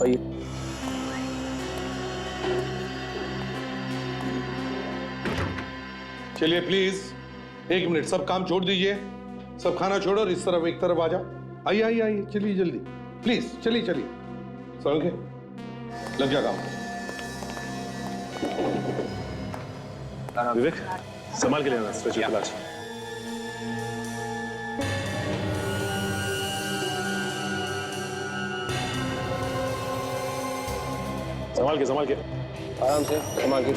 आइए। चलिए please, 1 minute, सब काम छोड़ दीजिए, सब खाना छोड़ो और इस तरफ एक तरफ आ जाओ। आइए आइए आइए, चलिए जल्दी प्लीज, चलिए चलिए, समझ गए, लग जा काम। विवेक, संभाल के लेना स्ट्रेचर इलाज। संभाल के आराम से संभाल के।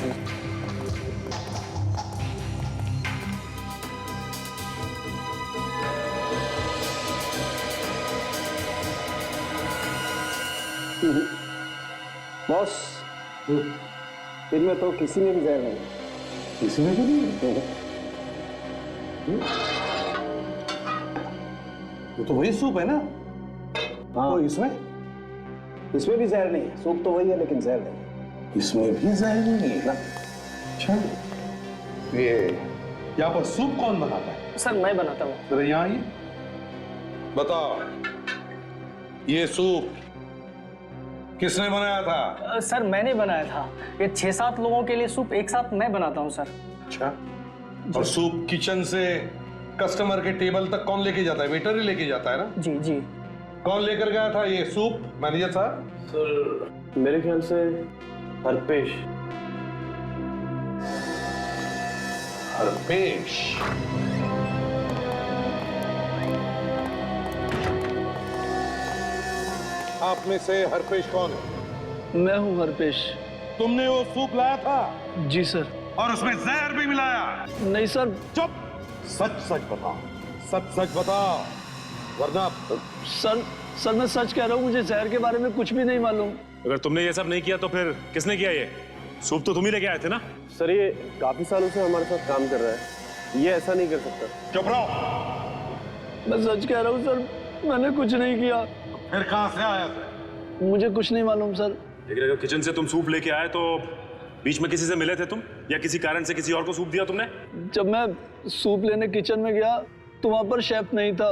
बॉस, इनमें तो किसी में भी जहर नहीं। किसी में भी नहीं? वो तो वही सूप है ना? हाँ, तो इसमें भी जहर नहीं है। सूप तो वही है लेकिन जहर नहीं। इसमें भी जहर नहीं है ना? अच्छा, ये यहाँ पर सूप कौन बनाता है? सर मैं बनाता हूँ। जरा यहाँ आइए, बताओ ये सूप किसने बनाया था? सर मैंने बनाया था। ये 6-7 लोगों के लिए सूप एक साथ मैं बनाता हूँ सर। अच्छा, और सूप किचन से कस्टमर के टेबल तक कौन लेके जाता है? वेटर ही लेके जाता है ना? जी जी। कौन लेकर गया था ये सूप, मैनेजर साहब? सर मेरे ख्याल से हरपेश। हरपेश? आप में से हरपेश कौन है? मैं हूँ हरपेश। तुमने वो सूप लाया था? जी सर। और उसमें जहर भी मिलाया? नहीं सर। चुप, सच सच बताओ, सच सच बताओ, वरना। सर मैं सच कह रहा हूँ, मुझे जहर के बारे में कुछ भी नहीं मालूम। अगर तुमने ये सब नहीं किया तो फिर किसने किया? ये सूप तो तुम ही लेके आए थे ना? सर ये काफी सालों से हमारे साथ काम कर रहा है, ये ऐसा नहीं कर सकता। चुप रहो। मैं सच कह रहा हूँ सर, मैंने कुछ नहीं किया। फिर कहां से आया था? मुझे कुछ नहीं मालूम सर। लेकिन अगर किचन से तुम सूप लेके आए तो बीच में किसी से मिले थे तुम, या किसी कारण से किसी और को सूप दिया तुमने? जब मैं सूप लेने किचन में गया तो वहां पर शेफ नहीं था,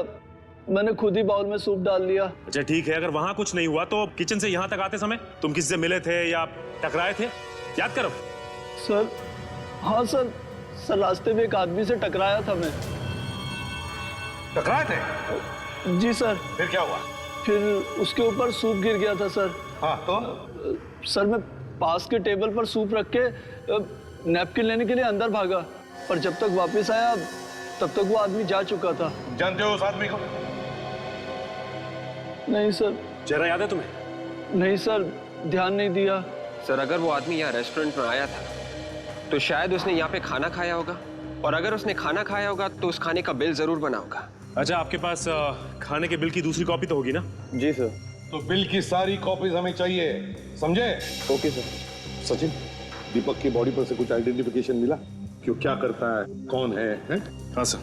मैंने खुद ही बाउल में सूप डाल लिया। अच्छा ठीक है, अगर वहां कुछ नहीं हुआ तो किचन से यहाँ तक आते समय तुम किसी से मिले थे या टकराए थे? याद करो। सर हाँ सर, रास्ते में एक आदमी से टकराया था मैं। टकराए थे? जी सर। फिर क्या हुआ? फिर उसके ऊपर सूप गिर गया था सर। हाँ तो? सर मैं पास के टेबल पर सूप रख के नैपकिन लेने के लिए अंदर भागा, पर जब तक वापस आया तब तक वो आदमी जा चुका था। जानते हो उस आदमी को? नहीं सर। चेहरा याद है तुम्हें? नहीं सर, ध्यान नहीं दिया। सर अगर वो आदमी यहाँ रेस्टोरेंट में आया था तो शायद उसने यहाँ पे खाना खाया होगा, और अगर उसने खाना खाया होगा तो उस खाने का बिल जरूर बना होगा। अच्छा, आपके पास खाने के बिल की दूसरी कॉपी तो होगी ना? जी सर। तो बिल की सारी कॉपीज हमें चाहिए, समझे? Okay sir. सचिन, दीपक की बॉडी पर से कुछ आइडेंटिफिकेशन मिला? क्यों, क्या करता है, कौन है? हाँ सर,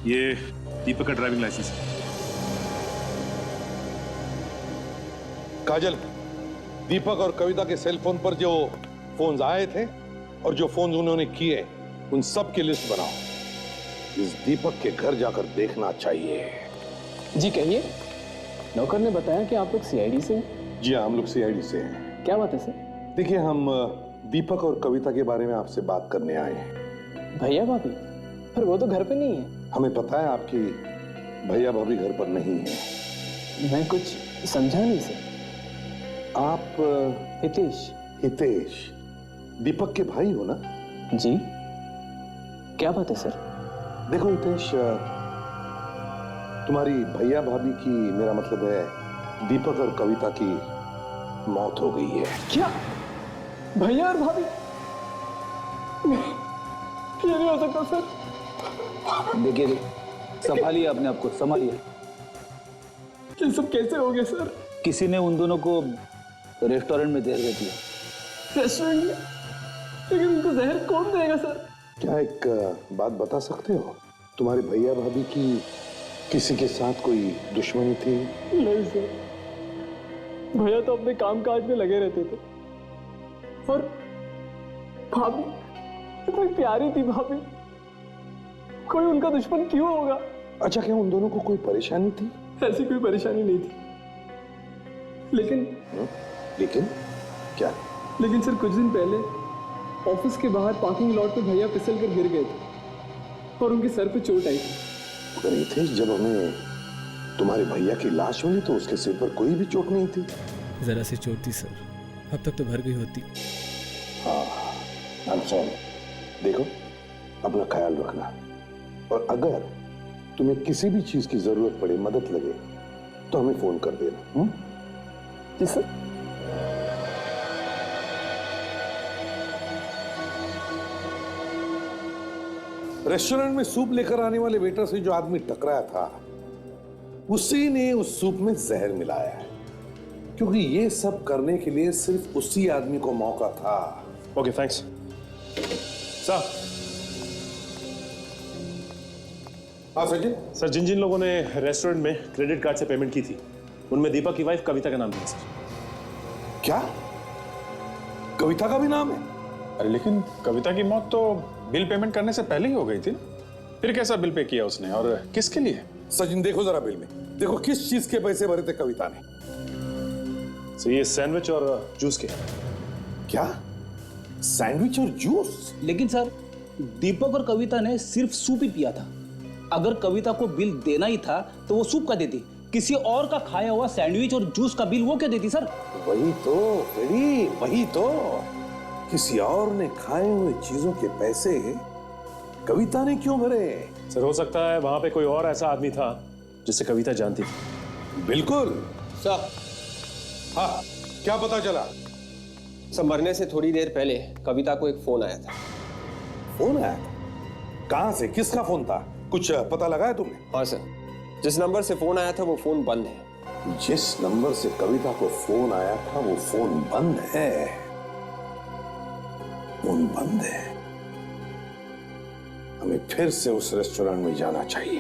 ये दीपक का ड्राइविंग लाइसेंस है। काजल, दीपक और कविता के सेल फोन पर जो फोन्स आए थे और जो फोन उन्होंने किए, उन सब की लिस्ट बनाओ। इस दीपक के घर जाकर देखना चाहिए। जी कहिए। नौकर ने बताया कि आप लोग सीआईडी से हैं। जी हाँ, हम लोग सीआईडी से हैं। क्या बात है सर? देखिए, हम दीपक और कविता के बारे में आपसे बात करने आए हैं। भैया भाभी? पर वो तो घर पे नहीं है। हमें पता है आपकी भैया भाभी घर पर नहीं है। मैं कुछ समझा नहीं सर। आप हितेश? हितेश दीपक के भाई हो ना? जी। क्या बात है सर? देखो हितेश, तुम्हारी भैया भाभी की, मेरा मतलब है दीपक और कविता की मौत हो गई है। क्या? भैया और भाभी? ये नहीं हो सकता सर। देखिए, संभालिए अपने आप को, संभालिए। ये सब कैसे हो गया सर? किसी ने उन दोनों को रेस्टोरेंट में जहर दे दिया। रेस्टोरेंट में? लेकिन उनको जहर कौन देगा सर? क्या एक बात बता सकते हो, तुम्हारे भैया भाभी की किसी के साथ कोई दुश्मनी थी? नहीं सर, भैया तो अपने काम काज में लगे रहते थे, और भाभी इतनी प्यारी थी भाभी, कोई उनका दुश्मन क्यों होगा? अच्छा, क्या उन दोनों को कोई परेशानी थी? ऐसी कोई परेशानी नहीं थी। लेकिन क्या? लेकिन सर कुछ दिन पहले ऑफिस के बाहर पार्किंग लॉट पे भैया फिसल कर गिर गए थे और उनके सर पे चोट आई थी। गई थे जब हमें तुम्हारे भैया की लाश मिली तो उसके सिर पर कोई भी चोट नहीं थी। जरा सी चोट थी सर, अब तक तो भर गई होती। हाँ, I'm sorry। देखो, अपना ख्याल रखना, और अगर तुम्हें किसी भी चीज की जरूरत पड़े, मदद लगे, तो हमें फोन कर देना। जी सर। रेस्टोरेंट में सूप लेकर आने वाले वेटर से जो आदमी टकराया था, उसी ने उस सूप में जहर मिलाया है, क्योंकि ये सब करने के लिए सिर्फ उसी आदमी को मौका था। Okay, thanks sir. हाँ सचिन। सर, जिन जिन लोगों ने रेस्टोरेंट में क्रेडिट कार्ड से पेमेंट की थी, उनमें दीपक की वाइफ कविता का नाम था सर। क्या? कविता का भी नाम है? अरे लेकिन कविता की मौत तो बिल पेमेंट करने से पहले ही हो गई थी ना, फिर कैसा बिल पे किया उसने और किसके लिए? सचिन देखो जरा बिल में, देखो किस चीज के पैसे भरे थे कविता ने। सर, ये सैंडविच और जूस के। क्या? सैंडविच और जूस? लेकिन सर, दीपक और कविता ने सिर्फ सूप ही पिया था। अगर कविता को बिल देना ही था तो वो सूप का देती, किसी और का खाया हुआ सैंडविच और जूस का बिल वो क्यों देती सर? वही तो फ्रेडी, वही तो। किसी और ने खाए हुए चीजों के पैसे कविता ने क्यों भरे? सर, हो सकता है वहां पे कोई और ऐसा आदमी था जिसे कविता जानती थी। बिल्कुल सर, हाँ, क्या पता चला? सर, मरने से थोड़ी देर पहले कविता को एक फोन आया था। फोन आया? कहां से? किसका फोन था? कुछ पता लगा है तुमने? हाँ सर, जिस नंबर से फोन आया था वो फोन बंद है। जिस नंबर से कविता को फोन आया था वो फोन बंद है। फोन बंद है। हमें फिर से उस रेस्टोरेंट में जाना चाहिए।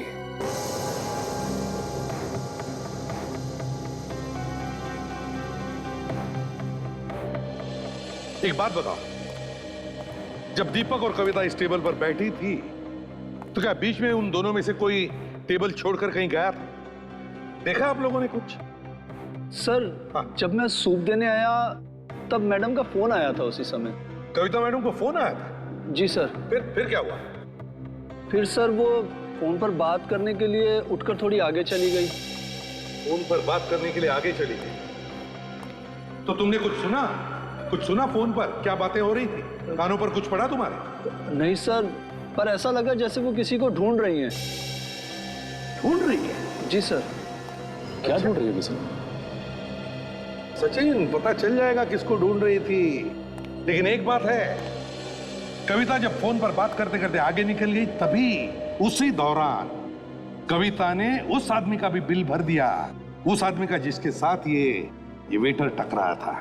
एक बात बताओ, जब दीपक और कविता इस टेबल पर बैठी थी तो क्या बीच में उन दोनों में से कोई टेबल छोड़कर कहीं गया था? देखा आप लोगों ने कुछ? सर, हाँ। जब मैं सूप देने आया तब मैडम का फोन आया था उसी समय। कविता मैडम को फोन आया था? जी सर। फिर क्या हुआ? फिर सर वो फोन पर बात करने के लिए उठकर थोड़ी आगे चली गई। फोन पर बात करने के लिए आगे चली गई? तो तुमने कुछ सुना? कुछ सुना फोन पर? क्या बातें हो रही थी? कानों पर कुछ पड़ा तुम्हारे? नहीं सर, पर ऐसा लगा जैसे वो किसी को ढूंढ रही हैं। ढूंढ रही है? जी सर। क्या ढूंढ रही है किसी? सचिन, पता चल जाएगा किसको ढूंढ रही थी। लेकिन एक बात है, कविता जब फोन पर बात करते करते आगे निकल गई, तभी उसी दौरान कविता ने उस आदमी का भी बिल भर दिया, उस आदमी का जिसके साथ ये वेटर टकराया था।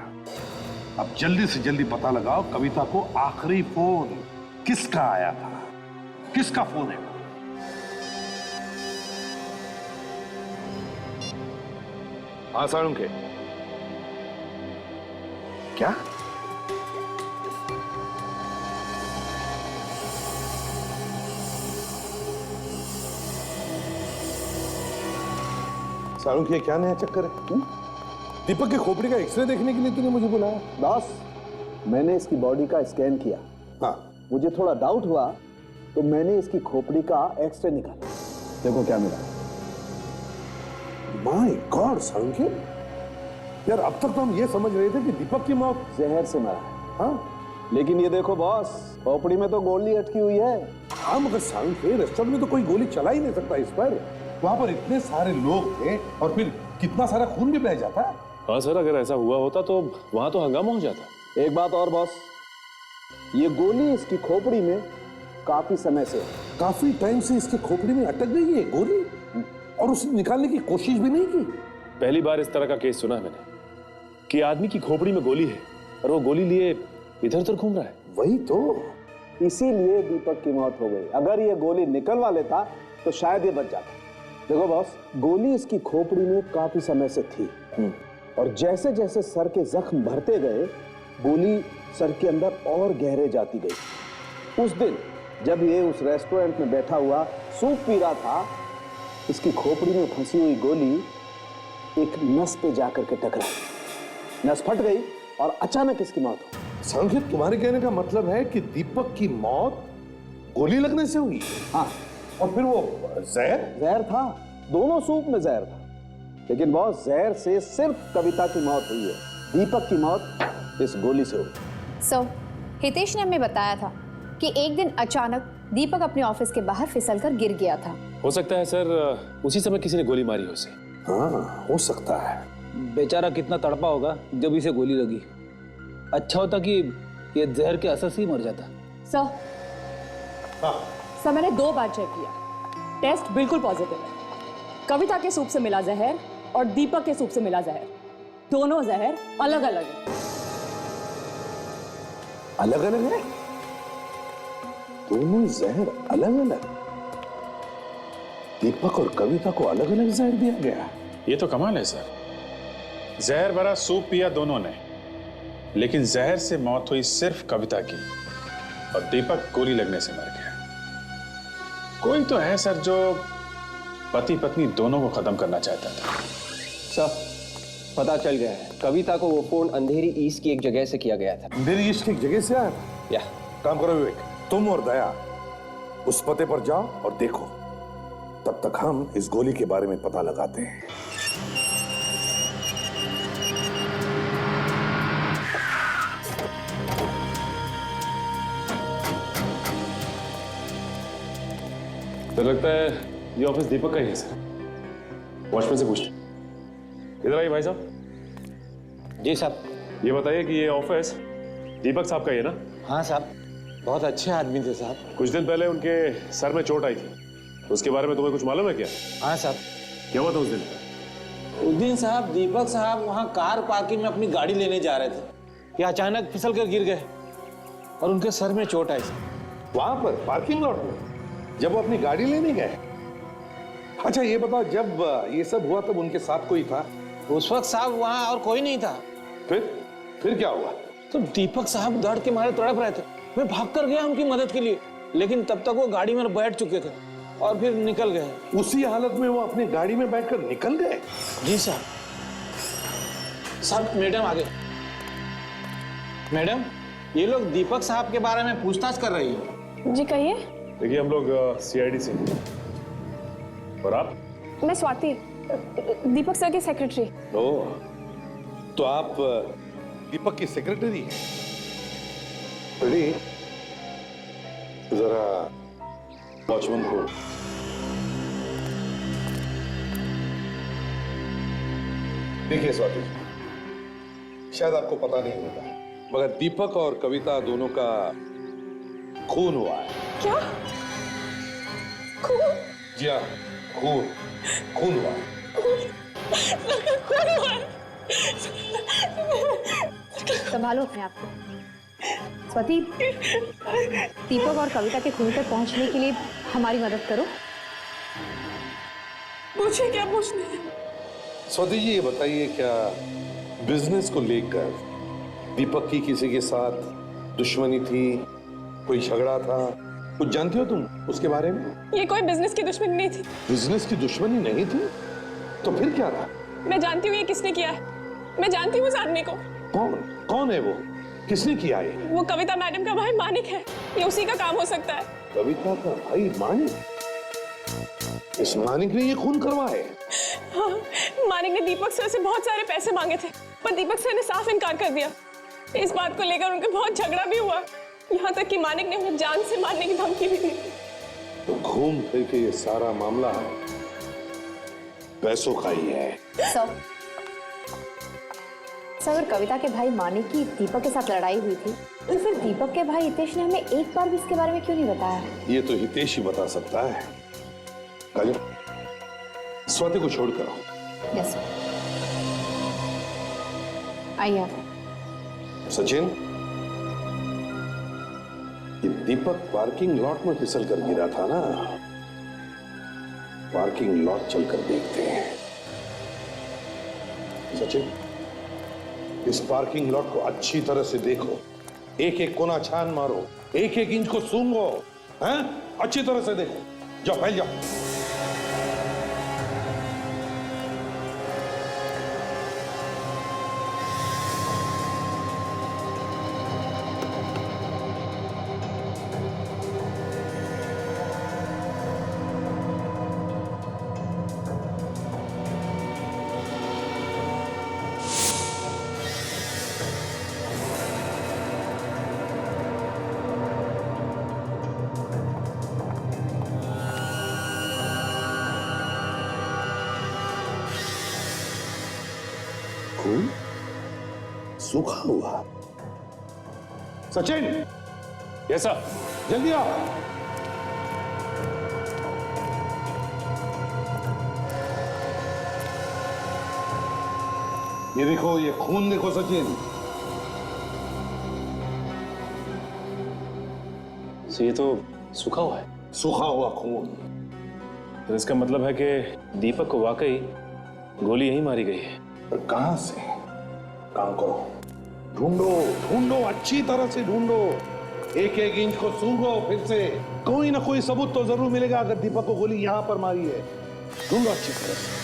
अब जल्दी से जल्दी पता लगाओ कविता को आखिरी फोन किसका आया था, किसका फोन है? हाँ साळुंखे, क्या? साळुंखे, क्या नया चक्कर है? दीपक की खोपड़ी का एक्सरे देखने के लिए तूने मुझे बुलाया? बॉस, मैंने इसकी बॉडी का स्कैन किया। हाँ, मुझे थोड़ा डाउट हुआ तो मैंने इसकी खोपड़ी का एक्सरे निकाला। देखो क्या मिला। माय गॉड साळुंखे, यार अब तक तो हम ये समझ रहे थे कि दीपक की मौत जहर से मरा है। हाँ, लेकिन ये देखो बॉस, खोपड़ी में तो गोली अटकी हुई है। हाँ मगर साळुंखे, रेस्टोरेंट में तो कोई गोली चला ही नहीं सकता इस पर। वहां पर इतने सारे लोग थे और फिर कितना सारा खून भी बह जाता। हाँ सर, अगर ऐसा हुआ होता तो वहां तो हंगामा हो जाता। एक बात और बॉस, ये गोली इसकी खोपड़ी में काफी समय से, काफी टाइम से इसके खोपड़ी में अटक गई है गोली, और उसने निकालने की कोशिश भी नहीं की। पहली बार इस तरह का केस सुना है मैंने कि आदमी की खोपड़ी में गोली है और वो गोली लिए इधर उधर घूम रहा है। वही तो, इसीलिए दीपक की मौत हो गई। अगर ये गोली निकलवा लेता तो शायद ये बच जाता। देखो बॉस, गोली इसकी खोपड़ी में काफी समय से थी, और जैसे जैसे सर के जख्म भरते गए, गोली सर के अंदर और गहरे जाती गई। उस दिन जब ये उस रेस्टोरेंट में बैठा हुआ सूप पी रहा था, इसकी खोपड़ी में फंसी हुई गोली एक नस पे जाकर के टकराई। नस फट गई और अचानक इसकी मौत हो। संकेत, तुम्हारे कहने का मतलब है कि दीपक की मौत गोली लगने से हुई? हाँ, और फिर वो जहर? जहर था, दोनों सूप में जहर था, लेकिन बॉस जहर से सिर्फ कविता की मौत हुई है, दीपक की मौत इस गोली से हुई। सो हितेश ने हमें बताया था कि एक दिन अचानक दीपक अपने ऑफिस के बाहर फिसलकर गिर गया था। हो सकता है सर उसी समय किसी ने गोली मारी हो उसे। हाँ, हो सकता है। बेचारा कितना तड़पा होगा जब इसे गोली लगी। अच्छा होता कि ये जहर के असर से ही मर जाता। सर, हाँ। सर मैंने 2 बार चेक किया, टेस्ट बिल्कुल पॉजिटिव है। कविता के सूप से मिला जहर और दीपक के सूप से मिला जहर, दोनों जहर अलग अलग है। अलग अलग है? दोनों जहर अलग अलग? दीपक और कविता को अलग अलग जहर दिया गया? ये तो कमाल है सर। जहर भरा सूप पिया दोनों ने, लेकिन जहर से मौत हुई सिर्फ कविता की और दीपक गोली लगने से मर गया। कोई तो है सर जो पति पत्नी दोनों को खत्म करना चाहता था। सर, पता चल गया है, कविता को वो फोन अंधेरी ईस्ट की एक जगह से किया गया था। अंधेरी ईस्ट की एक जगह से आया था? या काम करो विवेक, तुम और दया उस पते पर जाओ और देखो, तब तक हम इस गोली के बारे में पता लगाते हैं। तो लगता है ये ऑफिस दीपक का ही है सर। वॉचमैन से पूछते। इधर आइए भाई साहब। जी साहब। ये बताइए कि ये ऑफिस दीपक साहब का ही है ना? हाँ साहब, बहुत अच्छे आदमी थे साहब। कुछ दिन पहले उनके सर में चोट आई थी, तो उसके बारे में तुम्हें कुछ मालूम है क्या? हाँ साहब। क्या हुआ था उस दिन? उस दिन साहब दीपक साहब वहाँ कार पार्किंग में अपनी गाड़ी लेने जा रहे थे, ये अचानक फिसल कर गिर गए और उनके सर में चोट आई। वहां पर पार्किंग लॉट में जब वो अपनी गाड़ी लेने गए? अच्छा ये बताओ, जब ये सब हुआ तब उनके साथ कोई था? उस वक्त साहब वहाँ और कोई नहीं था। फिर क्या हुआ? तो दीपक साहब दर्द के मारे तड़प रहे थे, मैं भाग कर गया उनकी मदद के लिए, लेकिन तब तक वो गाड़ी में बैठ चुके थे और फिर निकल गए। उसी हालत में वो अपनी गाड़ी में बैठकर निकल गए? जी साहब। साहब मैडम आ गए। मैडम, ये लोग दीपक साहब के बारे में पूछताछ कर रही है। जी कहिए। देखिए हम लोग सीआईडी से। और आप? मैं स्वाति, दीपक सर की सेक्रेटरी। ओह, तो आप दीपक की सेक्रेटरी हैं? बड़ी जरा वॉचमैन को। देखिए स्वाति, शायद आपको पता नहीं होगा, मगर दीपक और कविता दोनों का खून हुआ है। क्या? खून? जी हाँ, खून हुआ है। संभालो अपने आप को। स्वाति, दीपक और कविता के खून तक पहुंचने के लिए हमारी मदद करो। पूछे क्या पूछना है? स्वाति जी ये बताइए, क्या बिजनेस को लेकर दीपक की किसी के साथ दुश्मनी थी, कोई झगड़ा था, कुछ जानती हो तुम उसके बारे में? ये कोई बिजनेस की दुश्मनी नहीं थी। बिजनेस की दुश्मनी नहीं थी? तो फिर क्या था? मैं जानती हूँ ये किसने किया है, मैं जानती हूँ उस आदमी को। कौन है वो? किसने किया है? वो कविता मैडम का भाई मानिक है, ये उसी का काम हो सकता है। कविता का भाई मानिक? इस मानिक ने ये खून करवाया? हाँ, मानिक ने दीपक सर से बहुत सारे पैसे मांगे थे, पर दीपक सर ने साफ इनकार कर दिया। इस बात को लेकर उनका बहुत झगड़ा भी हुआ, यहाँ तक कि मानिक ने उन्हें जान से मारने की धमकी भी दी। तो घूम फिर के ये सारा मामला पैसों का ही है। सर, कविता के भाई मानिक की दीपक के साथ लड़ाई हुई थी, तो फिर दीपक के भाई हितेश ने हमें एक बार भी इसके बारे में क्यों नहीं बताया? ये तो हितेश ही बता सकता है। काजल, स्वाति को छोड़ कर आओ। Yes sir. आइए। सचिन, ये दीपक पार्किंग लॉट में फिसल कर गिरा था ना? पार्किंग लॉट चलकर देखते हैं। सचिन, इस पार्किंग लॉट को अच्छी तरह से देखो, एक एक कोना छान मारो, एक एक इंच को सूंघो, हैं? अच्छी तरह से देखो। जाओ, फैल जाओ। खून सूखा हुआ। सचिन, कैसा? जल्दी आओ। ये देखो, ये खून देखो सचिन। ये तो सूखा हुआ है। सूखा हुआ खून। तो इसका मतलब है कि दीपक को वाकई गोली यहीं मारी गई है। पर कहां से? काम करो, ढूंढो ढूंढो, अच्छी तरह से ढूंढो, एक एक इंच को सूंघो, फिर से कोई ना कोई सबूत तो जरूर मिलेगा अगर दीपक को गोली यहां पर मारी है। ढूंढो अच्छी तरह से।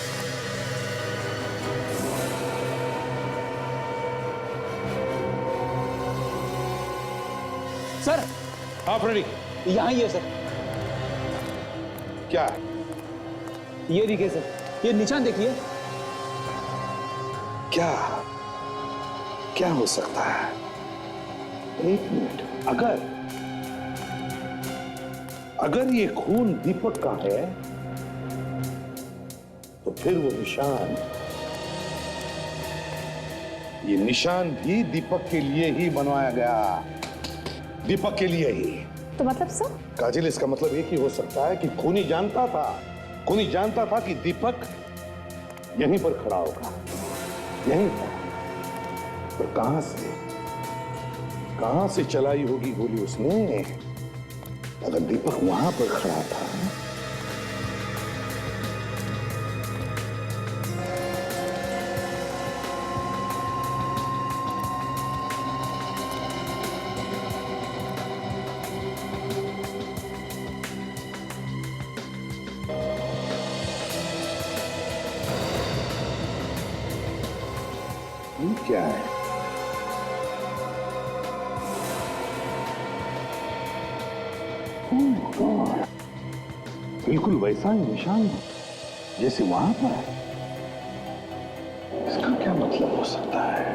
सर हाँ फ्रेडी, यहाँ ही है सर। क्या? ये देखिए सर, ये निशान देखिए। क्या क्या हो सकता है? एक मिनट, अगर ये खून दीपक का है तो फिर वो निशान, ये निशान भी दीपक के लिए ही बनवाया गया, दीपक के लिए ही। तो मतलब सर? काजल, इसका मतलब एक ही हो सकता है कि खूनी जानता था कि दीपक यहीं पर खड़ा होगा, यहीं पर। तो कहां से चलाई होगी गोली उसने? अगर दीपक वहां पर खड़ा था क्या है? बिल्कुल वैसा ही निशान जैसे वहां पर। इसका क्या मतलब हो सकता है?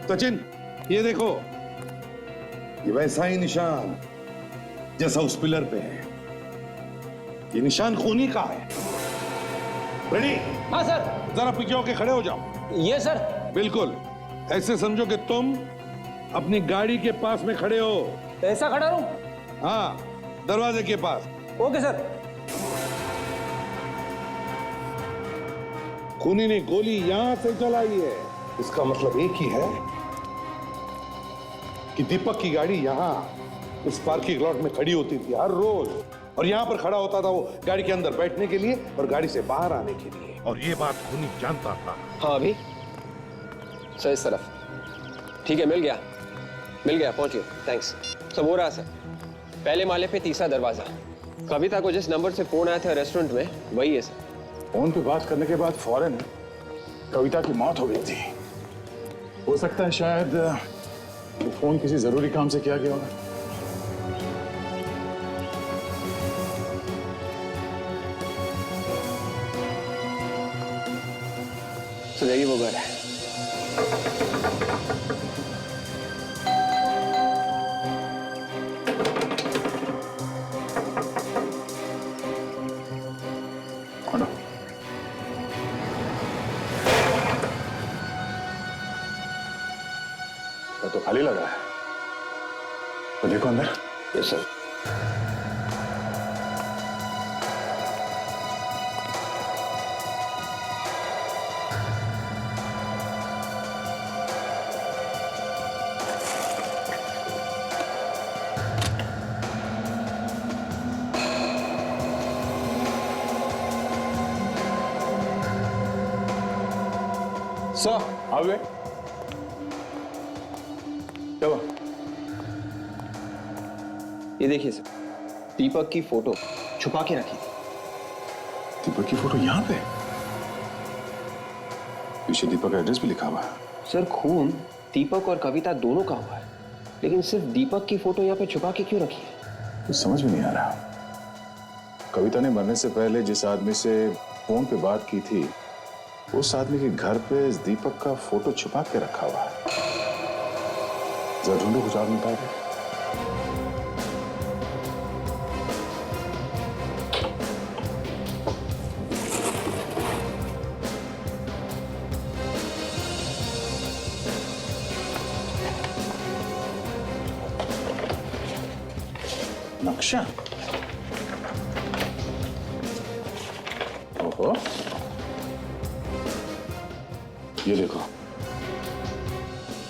सचिन, ये देखो, ये वैसा ही निशान जैसा उस पिलर पे है। ये निशान खूनी का है। रेडी? हाँ सर। जरा पीछे होके खड़े हो जाओ। ये सर। बिल्कुल ऐसे समझो कि तुम अपनी गाड़ी के पास में खड़े हो। ऐसा खड़ा रहूं? हाँ, दरवाजे के पास। Okay sir. खूनी ने गोली यहां से चलाई है। इसका मतलब एक ही है कि दीपक की गाड़ी यहां इस पार्किंग लॉट में खड़ी होती थी हर रोज, और यहां पर खड़ा होता था वो गाड़ी के अंदर बैठने के लिए और गाड़ी से बाहर आने के लिए। और ये बात खूनी जानता था। हाँ अभी सर, इस तरफ। ठीक है, मिल गया, पहुंच गया। थैंक्स। सब हो रहा सर। पहले माले पे तीसरा दरवाजा। कविता को जिस नंबर से फोन आया था रेस्टोरेंट में, वही है सर। फोन पे बात करने के बाद फौरन कविता की मौत हो गई थी। हो सकता है शायद वो फोन किसी जरूरी काम से किया गया होगा। So there you go, guys. तो खाली लग रहा है, तो देखो अंदर। Yes sir. सर आ गए? क्या हुआ? ये देखिए सर, दीपक की फोटो छुपा के रखी थी। दीपक की फोटो यहाँ पे? पीछे दीपक का एड्रेस भी लिखा हुआ है। सर खून दीपक और कविता दोनों का हुआ है, लेकिन सिर्फ दीपक की फोटो यहाँ पे छुपा के क्यों रखी है? कुछ समझ में नहीं आ रहा। कविता ने मरने से पहले जिस आदमी से फोन पे बात की थी, उस आदमी के घर पे इस दीपक का फोटो छुपा के रखा हुआ है। जरा ढूंढो, कुछ और मिल पाएगा? नक्शा? ओहो, ये देखो,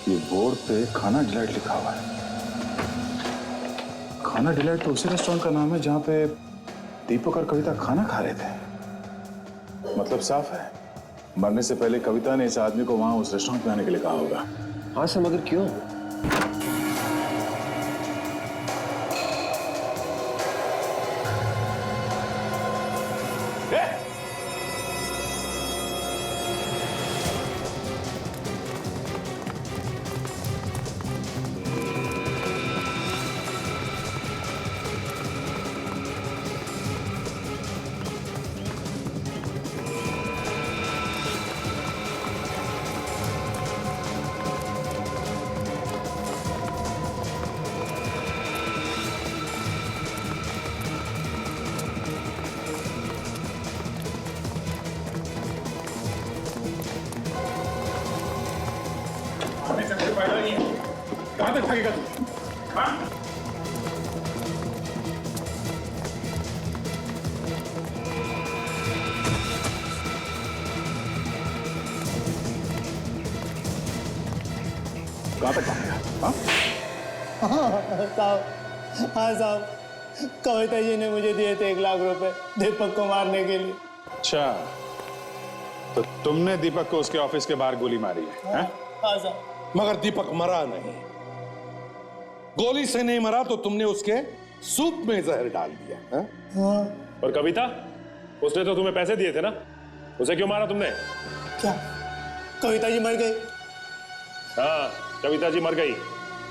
ये बोर्ड पे खाना डिलाइट लिखा हुआ है। खाना डिलाइट तो उसी रेस्टोरेंट का नाम है जहां पे दीपक और कविता खाना खा रहे थे। मतलब साफ है, मरने से पहले कविता ने इस आदमी को वहां उस रेस्टोरेंट में आने के लिए कहा होगा। हाँ सर, मगर क्यों? कहां तक भागेगा तू? हाँ? कहां तक भागेगा? साहब, हाँ साहब, कविता जी ने मुझे दिए थे 1 लाख रुपए दीपक को मारने के लिए। अच्छा, तो तुमने दीपक को उसके ऑफिस के बाहर गोली मारी है? हाँ साहब। मगर दीपक मरा नहीं। गोली से नहीं मरा तो तुमने उसके सूप में जहर डाल दिया है? हाँ। और कविता, उसने तो तुम्हें पैसे दिए थे ना, उसे क्यों मारा तुमने? क्या कविता जी मर गई? हाँ, कविता जी मर गई।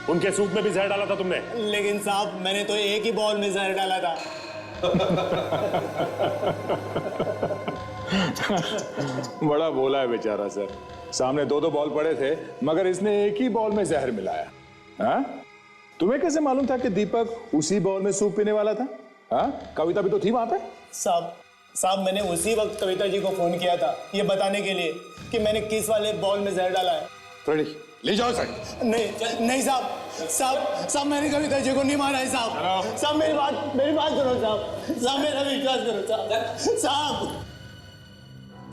उनके सूप में भी जहर डाला था तुमने। लेकिन साहब, मैंने तो एक ही बॉल में जहर डाला था। बड़ा बोला है बेचारा सर। सामने 2-2 बॉल पड़े थे, मगर इसने एक ही बॉल में जहर मिलाया। हाँ? तुम्हें कैसे मालूम था कि दीपक उसी बॉल में सूप पीने वाला था? हाँ? कविता भी तो थी वहां पे। साहब, मैंने उसी वक्त कविता जी को फोन किया था ये बताने के लिए कि मैंने किस वाले बॉल में जहर डाला है। ले जाओ सर। नहीं साहब, मैंने कविता जी को नहीं मारा है साहब। साहब मेरी बात करो साहब, मेरा विश्वास करो साहब।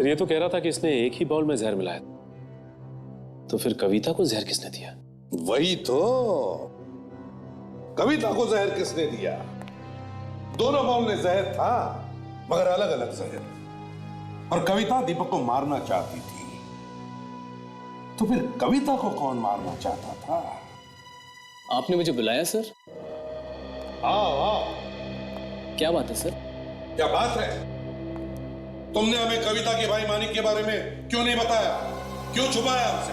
ये तो कह रहा था कि इसने एक ही बॉल में जहर मिलाया, तो फिर कविता को जहर किसने दिया? वही तो, कविता को जहर किसने दिया? दोनों बॉल में जहर था, मगर अलग अलग जहर। और कविता दीपक को मारना चाहती थी, तो फिर कविता को कौन मारना चाहता था? आपने मुझे बुलाया सर? आओ। क्या बात है सर? क्या बात है? तुमने हमें कविता के भाई मानिक के बारे में क्यों नहीं बताया? क्यों छुपाया हमसे?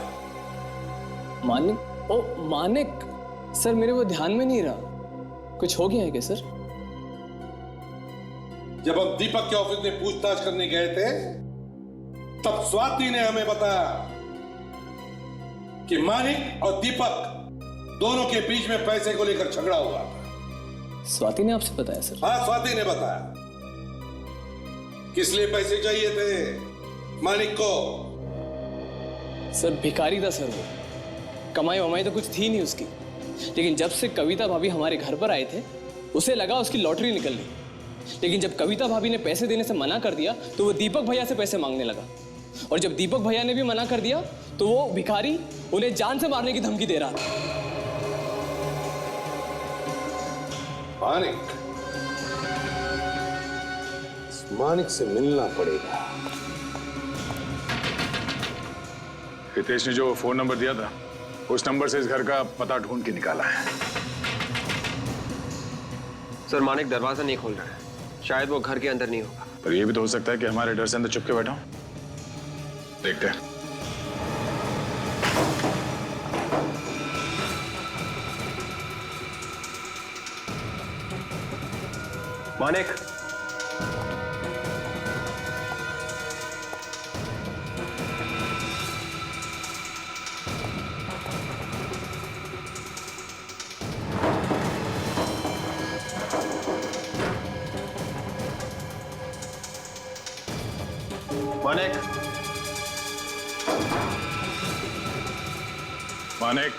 मानिक? ओ मानिक सर, मेरे वो ध्यान में नहीं रहा। कुछ हो गया है क्या सर? जब हम दीपक के ऑफिस में पूछताछ करने गए थे, तब स्वाति ने हमें बताया कि मानिक और दीपक दोनों के बीच में पैसे को लेकर झगड़ा हुआ था। स्वाति ने आपसे बताया सर? हाँ, स्वाति ने बताया। किस लिए पैसे चाहिए थे मानिक को? सर भिखारी था सर वो, कमाई वमाई तो कुछ थी नहीं उसकी। लेकिन जब से कविता भाभी हमारे घर पर आए थे, उसे लगा उसकी लॉटरी निकल गई। लेकिन जब कविता भाभी ने पैसे देने से मना कर दिया, तो वो दीपक भैया से पैसे मांगने लगा। और जब दीपक भैया ने भी मना कर दिया, तो वो भिखारी उन्हें जान से मारने की धमकी दे रहा था। मानिक से मिलना पड़ेगा। हितेश ने जो फोन नंबर दिया था, उस नंबर से इस घर का पता ढूंढ के निकाला है। सर, मानिक दरवाजा नहीं खोल रहा है। शायद वो घर के अंदर नहीं होगा। पर यह भी तो हो सकता है कि हमारे डर से अंदर चुप के बैठा हूं। देखते हैं। मानिक, मानिक, मानिक,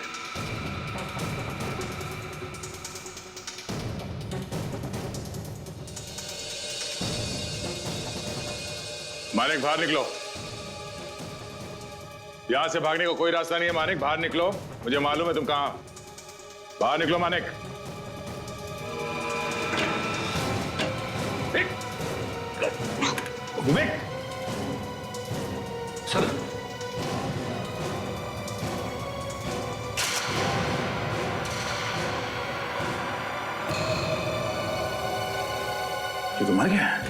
मानिक बाहर निकलो। यहां से भागने को कोई रास्ता नहीं है मानिक, बाहर निकलो। मुझे मालूम है तुम कहां। बाहर निकलो मानिक। विवेक सर ये तो मर गया है।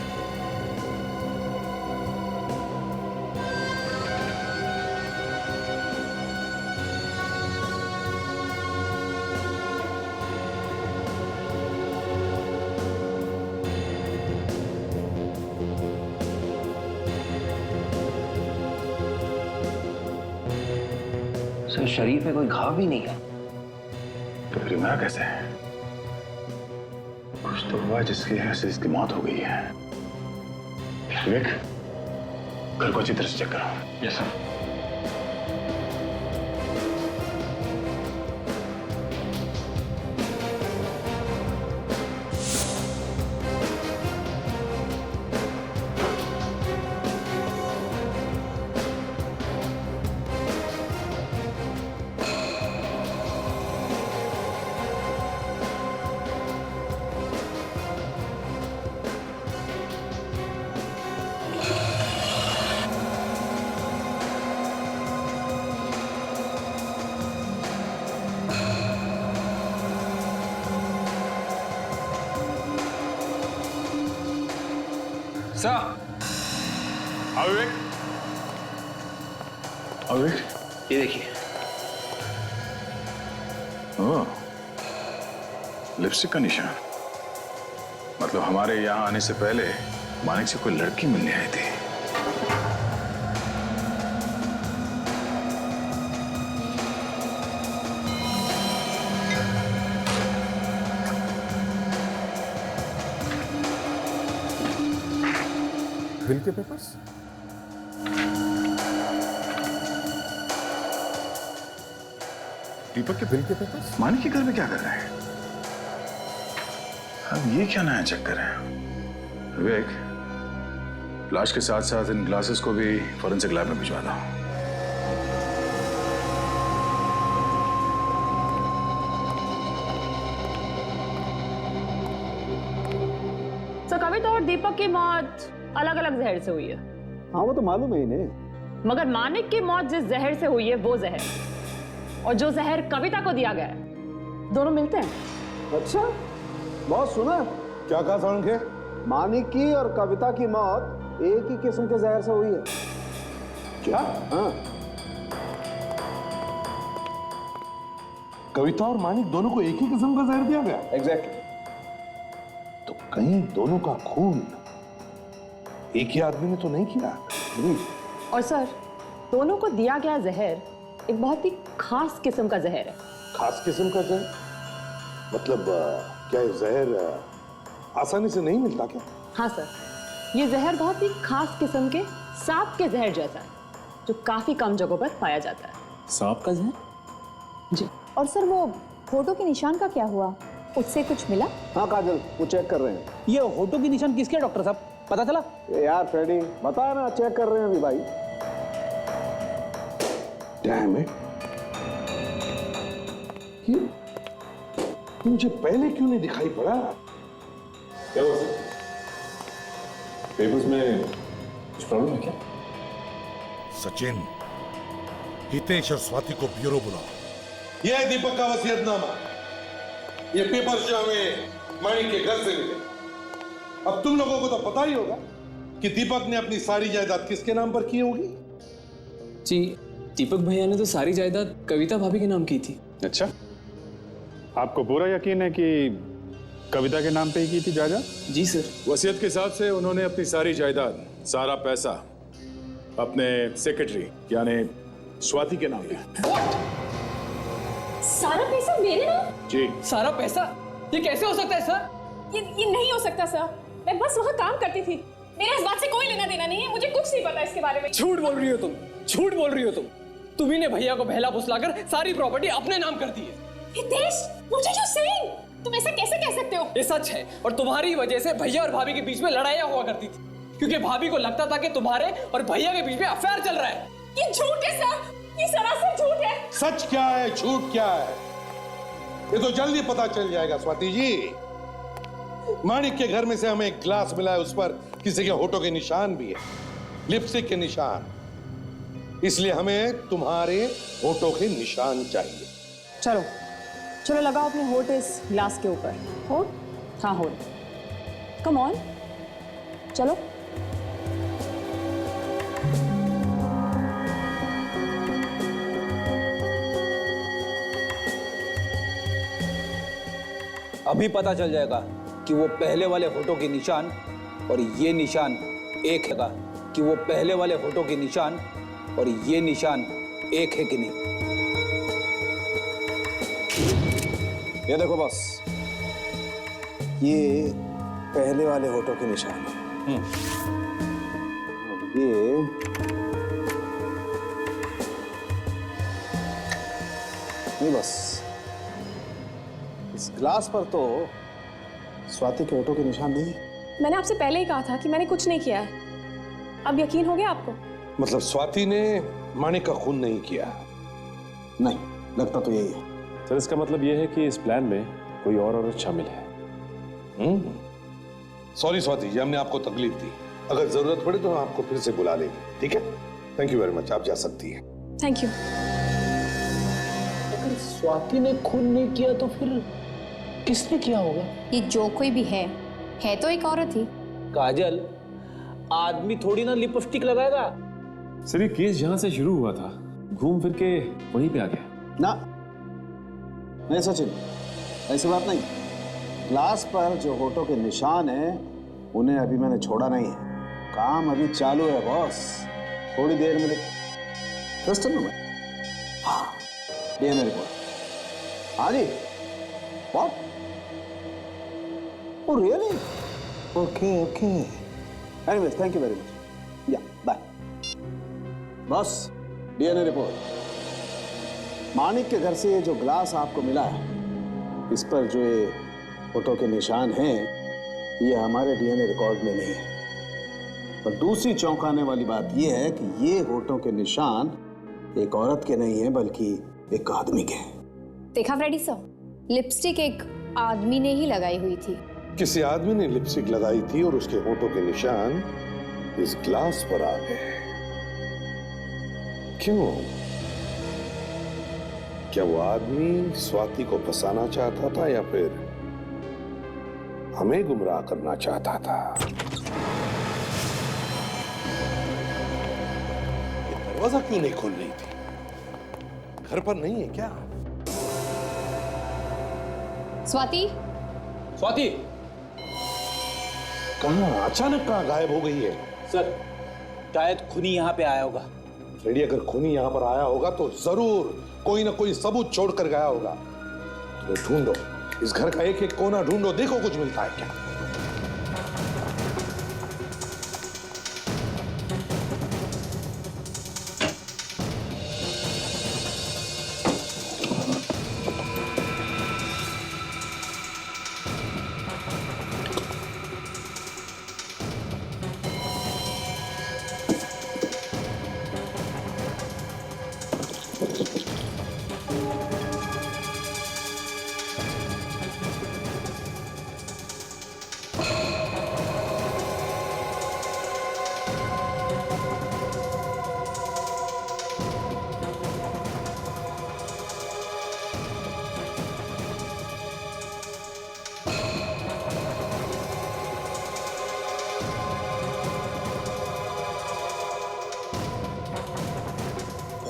सर शरीर पे कोई घाव भी नहीं है। तो फिर मरा कैसे है? कुछ तो हुआ जिसकी वजह से इसकी मौत हो गई है। विवेक, घर को अच्छी तरह से चेक करो। Yes sir. विवेक, विवेक, ये देखिए। ओह, लिपस्टिक का निशान। मतलब हमारे यहाँ आने से पहले मानिक से कोई लड़की मिलने आई थी। बिल के पेपर्स? दीपक के बिल के पेपर्स? मानिक के घर में क्या कर रहे हैं? अब ये क्या नया चक्कर है? विवेक, लाश के साथ साथ इन ग्लासेस को भी फॉरेंसिक लैब में भिजवा दो। तो कविता और दीपक की मौत अलग अलग जहर से हुई है। हाँ वो तो मालूम है इन्हें। मगर मानिक की मौत जिस जहर से हुई है वो जहर, और जो जहर कविता को दिया गया है, दोनों मिलते हैं। अच्छा, बहुत सुना। क्या कहा था उनके? मानिक की और कविता की मौत एक ही किस्म के जहर से हुई है। क्या? हाँ। कविता और मानिक दोनों को एक ही किस्म का जहर दिया गया? एग्जैक्टली। तो कहीं दोनों का खून एक ही आदमी ने तो नहीं किया? और सर, दोनों को दिया गया जहर एक बहुत ही खास किस्म का जहर है। खास किस्म का जहर? मतलब क्या ये जहर आसानी से नहीं मिलता क्या? हाँ सर, ये जहर बहुत ही खास किस्म के सांप के जहर जैसा है, जो काफी कम जगहों पर पाया जाता है। सांप का जहर? जी। और सर वो फोटो के निशान का क्या हुआ? उससे कुछ मिला? हाँ काजल, वो चेक कर रहे हैं। ये होठों के निशान किसके हैं डॉक्टर साहब, पता चला? यार फ्रेडी, बता ना, चेक कर रहे हैं अभी भाई। डैम इट, ये मुझे पहले क्यों नहीं दिखाई पड़ा? क्या हुआ सर? पेपर्स में कुछ प्रॉब्लम है क्या? सचिन, हितेश और स्वाति को ब्यूरो बुलाओ। यह है दीपक का वसीयतनामा। ये पेपर्स जो हमें मानिक के घर से मिले। अब तुम लोगों को तो पता ही होगा कि दीपक ने अपनी सारी जायदाद किसके नाम पर की होगी? जी, दीपक भैया ने तो सारी जायदाद कविता भाभी के नाम की थी। अच्छा, आपको पूरा यकीन है कि कविता के नाम पे ही की थी जायदाद? जी सर। वसीयत के हिसाब से उन्होंने अपनी सारी जायदाद, सारा पैसा अपने सेक्रेटरी यानी स्वाति के नाम पे। सारा पैसा मेरे नाम? जी। सारा पैसा? ये कैसे हो सकता है सर? ये नहीं हो सकता सर। मैं बस वहाँ काम करती थी। मेरा इस बात से कोई लेना देना नहीं है। मुझे कुछ नहीं पता इसके बारे में। झूठ बोल रही हो तुम, झूठ बोल रही हो तुम। तुम्ही ने भैया को बहला फुसलाकर सारी प्रॉपर्टी अपने नाम कर दी है। Hitesh, what are you saying? तुम ऐसा कैसे कह सकते हो? ये सच है, और तुम्हारी वजह से भैया और भाभी के बीच में लड़ाइयाँ हुआ करती थी। क्योंकि भाभी को लगता था कि तुम्हारे और भैया के बीच में अफेयर चल रहा है। ये झूठ है सर, ये सरासर झूठ है। सच क्या है, झूठ क्या है, ये तो जल्दी पता चल जाएगा स्वाति जी। माणिक के घर में से हमें एक ग्लास मिला है, उस पर किसी के होठों के निशान भी है, लिपस्टिक के निशान। इसलिए हमें तुम्हारे होठों के निशान चाहिए। चलो चलो लगाओ अपने होठ इस ग्लास के ऊपर। होठ? हाँ होठ। कम ऑन, चलो। अभी पता चल जाएगा कि वो पहले वाले होठों के निशान और ये निशान एक है, कि वो पहले वाले होठों के निशान और ये निशान एक है कि नहीं। ये देखो बॉस, ये पहले वाले होठों के निशान है। ये बस इस ग्लास पर तो स्वाति के होठों के निशान नहीं। मैंने आपसे पहले ही कहा था कि मैंने कुछ नहीं किया है। अब यकीन हो गया आपको? मतलब स्वाति ने माणिक का खून नहीं किया? नहीं, लगता तो यही है। सर इसका मतलब यह है कि इस प्लान में कोई और औरत शामिल है। सॉरी स्वाति जी, हमने आपको तकलीफ दी। अगर जरूरत पड़े तो हम आपको फिर से बुला लेंगे, ठीक है? थैंक यू वेरी मच, आप जा सकती हैं। Thank you. अगर स्वाति ने खून नहीं किया तो फिर किसने किया होगा? ये जो कोई भी है तो एक औरत ही। काजल, आदमी थोड़ी ना लिपस्टिक लगाएगा। सर ये केस जहां से शुरू हुआ था घूम फिर के वहीं पे आ गया ना। नहीं सचिन, ऐसी बात नहीं। ग्लास पर जो होठों के निशान हैं उन्हें अभी मैंने छोड़ा नहीं है। काम अभी चालू है बॉस, थोड़ी देर में ट्रस्ट है ना। हाँ, डीएनए रिपोर्ट। हाँ जी। What? Oh really? Okay, okay. Anyways, thank you very much. Yeah, bye. Boss, DNA report. Manik के घर से ये जो ग्लास आपको मिला है, इस पर जो ये फोटो के निशान हैं, ये हमारे डीएनए रिकॉर्ड में नहीं है। पर दूसरी चौंकाने वाली बात ये है कि ये होठों के निशान एक औरत के नहीं है बल्कि एक आदमी के हैं। देखा फ्रेडी सर, लिपस्टिक एक आदमी ने ही लगाई हुई थी। किसी आदमी ने लिपस्टिक लगाई थी और उसके होठों के निशान इस ग्लास पर आ गए। क्यों? क्या वो आदमी स्वाति को फंसाना चाहता था या फिर हमें गुमराह करना चाहता था? ये दरवाजा क्यों नहीं खोल रही थी? घर पर नहीं है क्या? स्वाति? स्वाति कहाँ अचानक कहाँ गायब हो गई है? सर शायद खूनी यहाँ पे आया होगा। फ्रेडी, अगर खूनी यहाँ पर आया होगा तो जरूर कोई ना कोई सबूत छोड़कर गया होगा। तो ढूंढो, इस घर का एक एक कोना ढूंढो, देखो कुछ मिलता है क्या।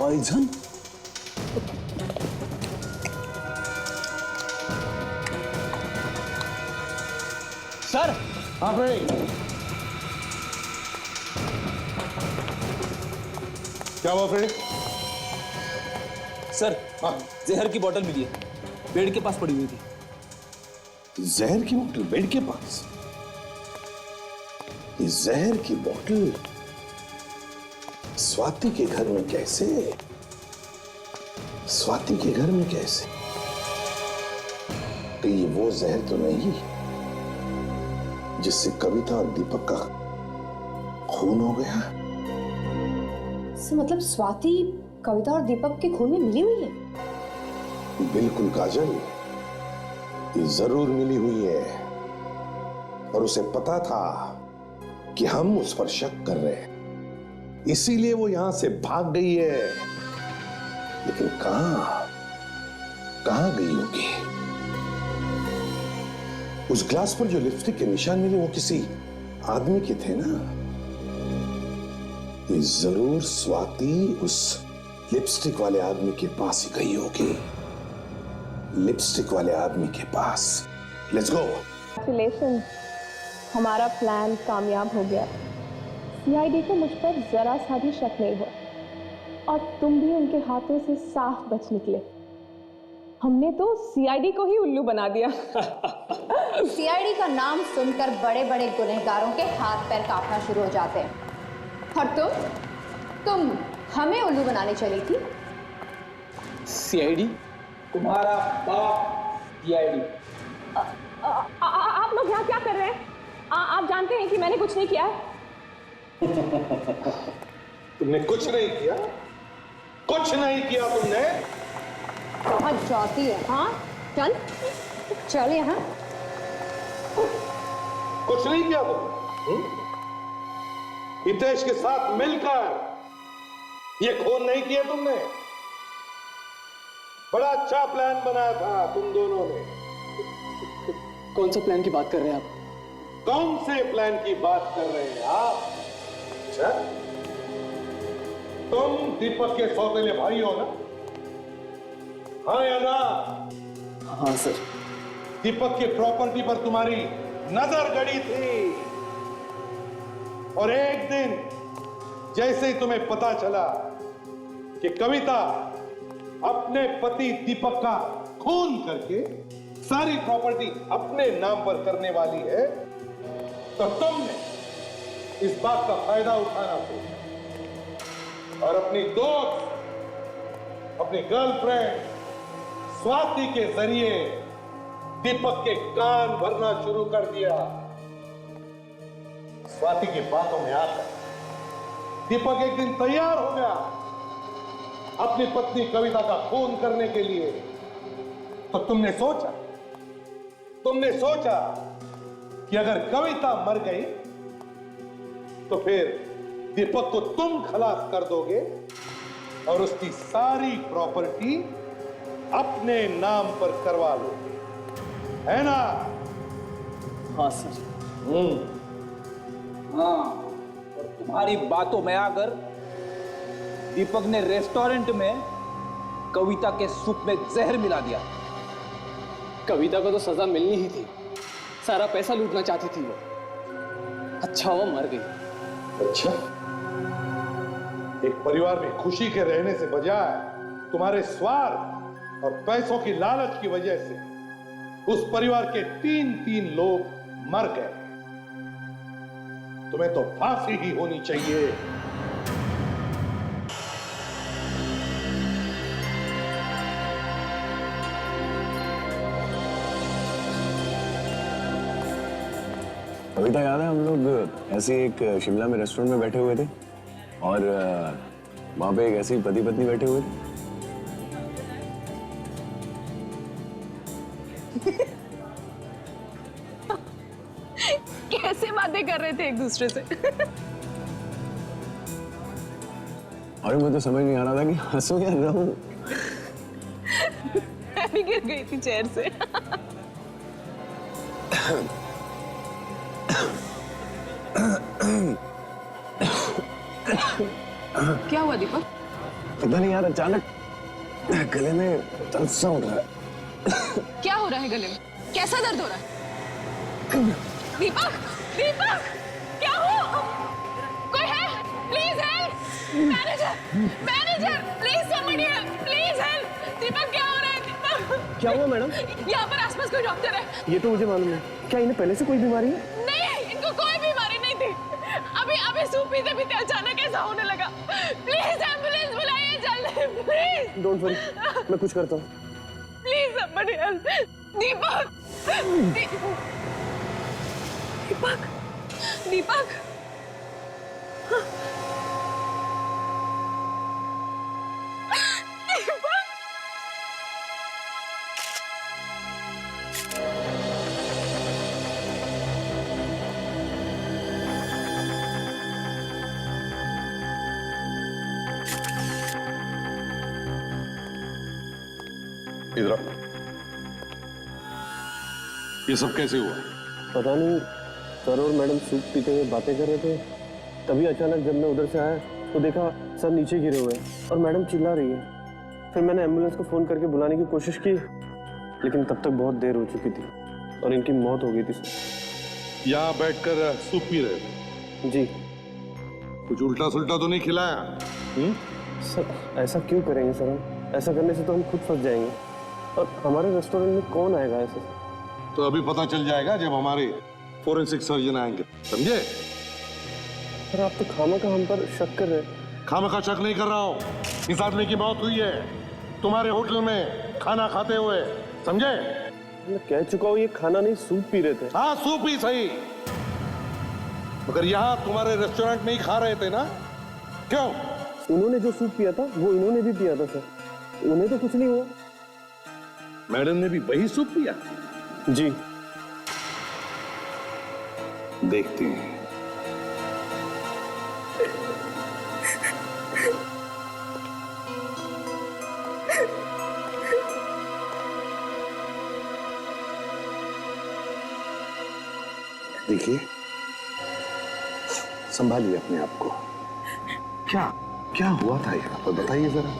पॉइजन? सर। हाँ भाई, क्या हुआ फ्रेडी? सर, हाँ, जहर की बोतल मिली है, बेड के पास पड़ी हुई थी। जहर की बोतल बेड के पास? ये जहर की बोतल स्वाति के घर में कैसे? स्वाति के घर में कैसे? तो ये वो जहर तो नहीं जिससे कविता और दीपक का खून हो गया? मतलब स्वाति कविता और दीपक के खून में मिली हुई है? बिल्कुल काजल, ये जरूर मिली हुई है और उसे पता था कि हम उस पर शक कर रहे हैं, इसीलिए वो यहां से भाग गई है। लेकिन कहां गई होगी? उस ग्लास पर जो लिपस्टिक के निशान मिले वो किसी आदमी के थे ना। ये जरूर स्वाति उस लिपस्टिक वाले आदमी के पास ही गई होगी। लिपस्टिक वाले आदमी के पास। Let's go. कांग्रेचुलेशन, हमारा प्लान कामयाब हो गया। सीआईडी को मुझ पर जरा सा भी शक नहीं हुआ और तुम भी उनके हाथों से साफ बच निकले। हमने तो सीआईडी को ही उल्लू बना दिया। सीआईडी का नाम सुनकर बड़े बड़े गुनहगारों के हाथ पैर कांपना शुरू हो जाते हैं। और तुम हमें उल्लू बनाने चली थी? सीआईडी? तुम्हारा बाप सीआईडी। आप लोग यहाँ क्या कर रहे हैं? आप जानते हैं कि मैंने कुछ नहीं किया है। तुमने कुछ नहीं किया? कुछ नहीं किया तुमने? बहुत जाती है। हाँ चल यहाँ। कुछ नहीं किया तुमने? हितेश के साथ मिलकर ये खून नहीं किया तुमने? बड़ा अच्छा प्लान बनाया था तुम दोनों ने। कौन सा प्लान की बात कर रहे हैं आप? कौन से प्लान की बात कर रहे हैं आप? अच्छा, तुम दीपक के सौतेले भाई हो ना? हाँ या ना? हाँ सर। दीपक की प्रॉपर्टी पर तुम्हारी नजर गड़ी थी और एक दिन जैसे ही तुम्हें पता चला कि कविता अपने पति दीपक का खून करके सारी प्रॉपर्टी अपने नाम पर करने वाली है, तो तुमने इस बात का फायदा उठाना सोचा और अपनी दोस्त, अपनी गर्लफ्रेंड स्वाति के जरिए दीपक के कान भरना शुरू कर दिया। स्वाति की बातों में आकर दीपक एक दिन तैयार हो गया अपनी पत्नी कविता का खून करने के लिए। तो तुमने सोचा कि अगर कविता मर गई तो फिर दीपक को तुम खलास कर दोगे और उसकी सारी प्रॉपर्टी अपने नाम पर करवा लोगे, है ना? हाँ सर। हाँ, और तुम्हारी बातों में आकर दीपक ने रेस्टोरेंट में कविता के सूप में जहर मिला दिया। कविता को तो सजा मिलनी ही थी, सारा पैसा लूटना चाहती थी वो। अच्छा वो मर गई। अच्छा, एक परिवार में खुशी के रहने से बजाय तुम्हारे स्वार्थ और पैसों की लालच की वजह से उस परिवार के 3 लोग मर गए। तुम्हें तो फांसी ही होनी चाहिए। कविता याद है, हम लोग ऐसे एक शिमला में रेस्टोरेंट में बैठे हुए थे और वहां पे एक ऐसी पति पत्नी बैठे हुए थे। कैसे बातें कर रहे थे एक दूसरे से? और मुझे तो समझ नहीं आ रहा था कि हंसूं या रोऊं। मैं भी गिर गई थी चेयर से। क्या हुआ दीपक? पता नहीं यार, अचानक गले में दर्द सा हो रहा है। क्या हो रहा है गले में? कैसा दर्द हो रहा है? दीपक, दीपक, क्या हो? कोई है? Please help! Manager, manager, please somebody help! Please help! Deepak क्या हो रहा है? दीपक क्या हुआ मैडम? यहाँ पर आसपास कोई डॉक्टर है? ये तो मुझे मालूम है। क्या इन्हें पहले से कोई बीमारी है? नहीं, इनको कोई बीमारी नहीं थी। अभी सूप पीते पीते अचानक ऐसा होने लगा। प्लीज एम्बुलेंस बुलाइए जल्दी, प्लीज। डोंट वरी, मैं कुछ करता हूँ। Please somebody help! Deepak, Deepak, Deepak, इधर आओ। ये सब कैसे हुआ? पता नहीं, सर और मैडम सूप पीते हुए बातें कर रहे थे, तभी अचानक जब मैं उधर से आया तो देखा सर नीचे गिरे हुए हैं और मैडम चिल्ला रही है। फिर मैंने एम्बुलेंस को फोन करके बुलाने की कोशिश की, लेकिन तब तक बहुत देर हो चुकी थी और इनकी मौत हो गई थी सर। यहाँ बैठकर सूप पी रहे थे? जी। कुछ उल्टा सुल्टा तो नहीं खिलाया? सर ऐसा क्यों करेंगे सर? हम ऐसा करने से तो हम खुद फंस जाएंगे, और हमारे रेस्टोरेंट में कौन आएगा ऐसे? तो अभी पता चल जाएगा जब हमारे फोरेंसिक सर्जन आएंगे, समझे? सर आप तो खामखा हम पर शक कर रहे हैं। खामखा शक नहीं कर रहा हूँ, इस आदमी की मौत हुई है तुम्हारे होटल में खाना खाते हुए, समझे? मैं कह चुका हूँ ये खाना नहीं सूप पी रहे थे। हाँ सूप ही सही, मगर यहाँ तुम्हारे रेस्टोरेंट में ही खा रहे थे ना? क्यों? उन्होंने जो सूप पिया था वो इन्होंने भी पिया था सर, उन्हें तो कुछ नहीं हुआ। मैडम ने भी वही सूप पिया? जी। देखते हैं। देखिए, संभालिए अपने आप को। क्या क्या हुआ था यहाँ पर, बताइए जरा।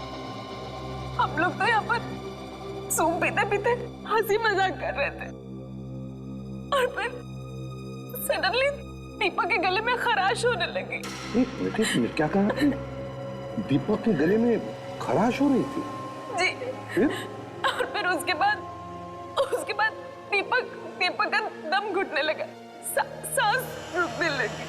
हम लोग तो यहाँ पर सूप पीते पीते हंसी मजाक कर रहे थे और फिर सडनली दीपक के गले में खराश होने लगी। एक मिनट, क्या कहा? दीपक के गले में खराश हो रही थी? जी। और फिर उसके बाद दीपक का दम घुटने लगा, सांस रुकने लगी।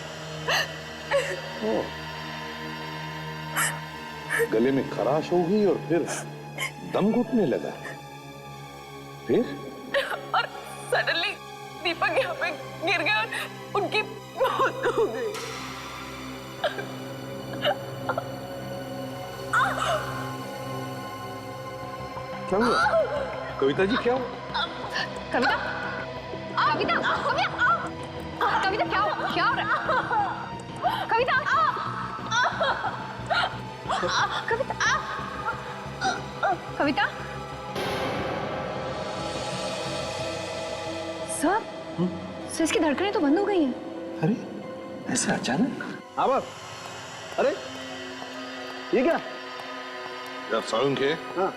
गले में खराश हो गई और फिर दम घुटने लगा, फिर? और सडनली दीपक यहाँ पे गिर गया और उनकी मौत हो गई। क्या हुआ? कविता जी क्या हुआ? कविता? कविता? कविता क्या हो रहा है? कविता? कविता? सर इसकी धड़कनें तो बंद हो गई हैं। अरे ऐसे अचानक? आवाज? अरे ये क्या? यार सारुण के, हाँ।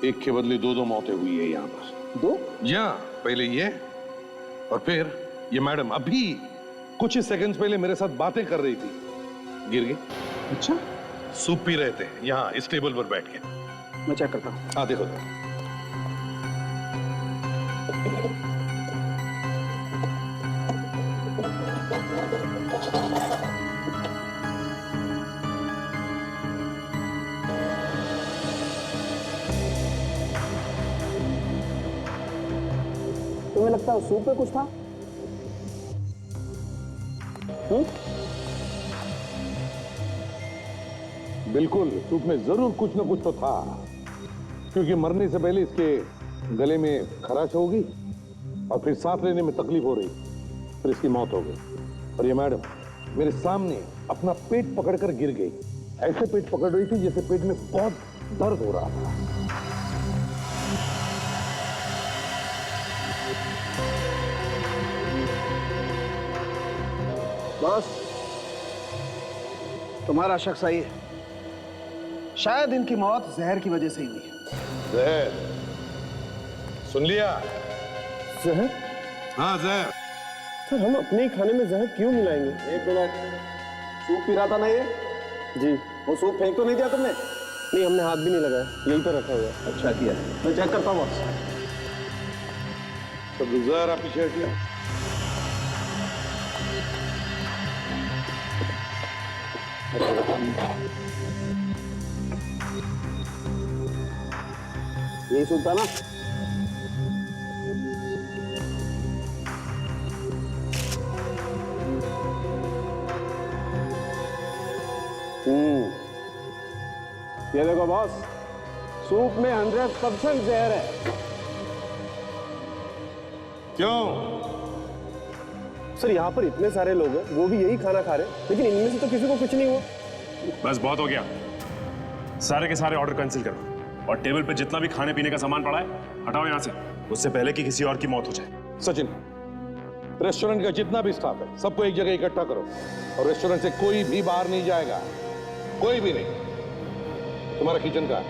एक के बदले दो मौतें हुई है यहाँ पर। दो? जी हाँ, पहले ये और फिर ये मैडम अभी कुछ ही सेकंड्स पहले मेरे साथ बातें कर रही थी, गिर गई। अच्छा? सूप पी रहे थे यहाँ इस टेबल पर बैठ के। मैं चेक करता हूँ। हाँ देखो। तुम्हें लगता है सूप में कुछ था? बिल्कुल, सूप में जरूर कुछ न कुछ तो था, क्योंकि मरने से पहले इसके गले में खराश हो गई और फिर सांस लेने में तकलीफ हो रही, फिर इसकी मौत हो गई। और ये मैडम मेरे सामने अपना पेट पकड़कर गिर गई, ऐसे पेट पकड़ रही थी जैसे पेट में बहुत दर्द हो रहा था। बस तुम्हारा शक सही है, शायद इनकी मौत जहर की वजह से ही हुई है। जहर? सुन लिया? जहर? हाँ जहर। सर हम अपने ही खाने में जहर क्यों मिलाएंगे? एक मिनट, सूप पी रहा था ना ये? जी। वो सूप फेंक तो नहीं दिया तुमने? नहीं, हमने हाथ भी नहीं लगाया, यही तो रखा हुआ है। अच्छा किया, मैं चेक करता हूँ। सब जहर आप पीछे हटिए। यही सूप था ना? ये देखो बॉस, सूप में 100% जहर है। क्यों? सर यहाँ पर इतने सारे लोग हैं, वो भी यही खाना खा रहे हैं, लेकिन इनमें से तो किसी को कुछ नहीं हुआ। बस बहुत हो गया, सारे के सारे ऑर्डर कैंसिल करो और टेबल पे जितना भी खाने पीने का सामान पड़ा है हटाओ यहाँ से, उससे पहले कि किसी और की मौत हो जाए। सचिन, रेस्टोरेंट का जितना भी स्टाफ है सबको एक जगह इकट्ठा करो और रेस्टोरेंट से कोई भी बाहर नहीं जाएगा, कोई भी नहीं। तुम्हारा किचन का